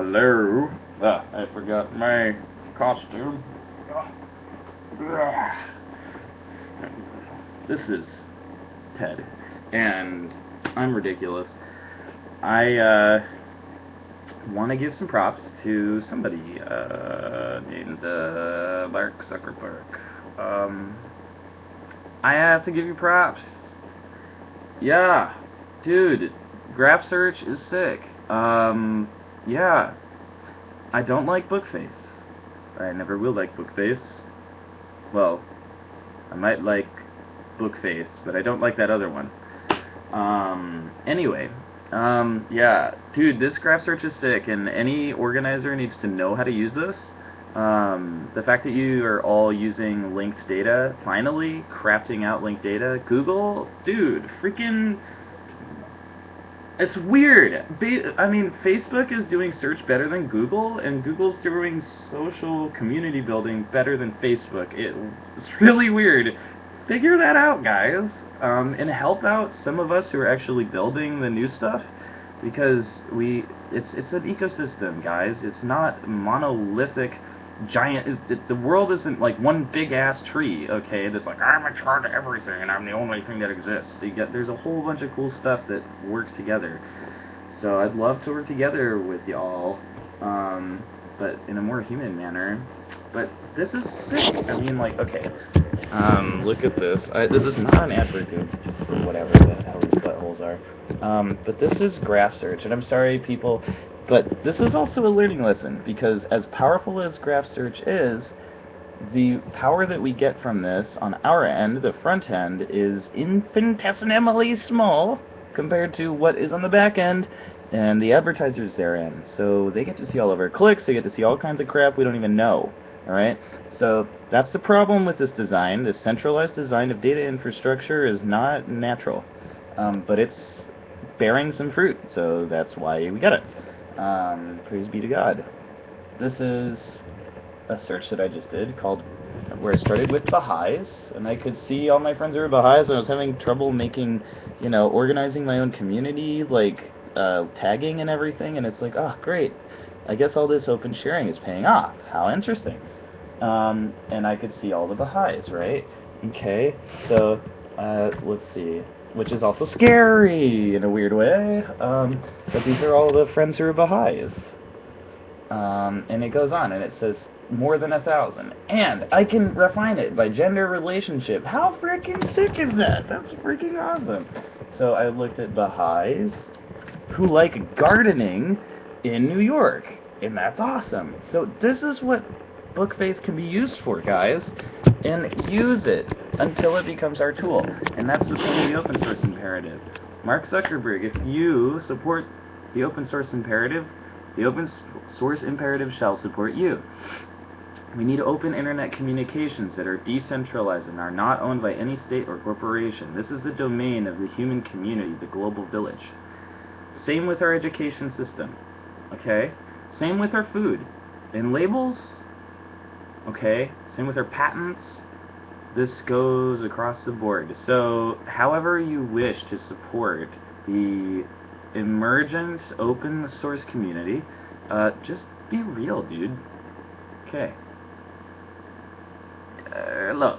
Hello. I forgot my costume. This is Ted, and I'm ridiculous. I want to give some props to somebody named Mark Zuckerberg. I have to give you props. Yeah, dude, graph search is sick. Yeah, I don't like Bookface. I never will like Bookface. Well, I might like Bookface, but I don't like that other one. Anyway, yeah, dude, this graph search is sick, and any organizer needs to know how to use this. The fact that you are all using linked data, finally crafting out linked data, Google, dude, freaking, it's weird. I mean, Facebook is doing search better than Google, and Google's doing social community building better than Facebook. It's really weird. Figure that out, guys, and help out some of us who are actually building the new stuff, because it's an ecosystem, guys. It's not monolithic, giant. The world isn't like one big ass tree, okay? That's like, I'm in charge of everything, and I'm the only thing that exists. There's a whole bunch of cool stuff that works together. So I'd love to work together with y'all, but in a more human manner. But this is sick. I mean, like, okay. Look at this. This is not an ad for Google, or whatever the hell these buttholes are. But this is graph search, and I'm sorry, people, but this is also a learning lesson, because as powerful as graph search is, the power that we get from this on our end, the front end, is infinitesimally small compared to what is on the back end and the advertisers therein. So they get to see all of our clicks, they get to see all kinds of crap we don't even know. Alright? So that's the problem with this design. This centralized design of data infrastructure is not natural. But it's bearing some fruit, so that's why we got it. Praise be to God. This is a search that I just did called, where I started with Baha'is, and I could see all my friends who were Baha'is, and I was having trouble making, organizing my own community, like, tagging and everything, and it's like, oh, great. I guess all this open sharing is paying off. How interesting. And I could see all the Baha'is, right? Okay, so, let's see. Which is also scary in a weird way. But these are all the friends who are Baha'is. And it goes on, and it says more than 1,000. And I can refine it by gender relationship. How freaking sick is that? That's freaking awesome. So I looked at Baha'is who like gardening in New York, and that's awesome. So this is what Bookface can be used for, guys, and use it until it becomes our tool. And that's the point of the open source imperative. Mark Zuckerberg, if you support the open source imperative, the open source imperative shall support you. We need open internet communications that are decentralized and are not owned by any state or corporation. This is the domain of the human community, the global village. Same with our education system, okay? Same with our food. And labels, okay? Same with our patents. This goes across the board. So, however you wish to support the emergent open source community, just be real, dude. Okay. Hello.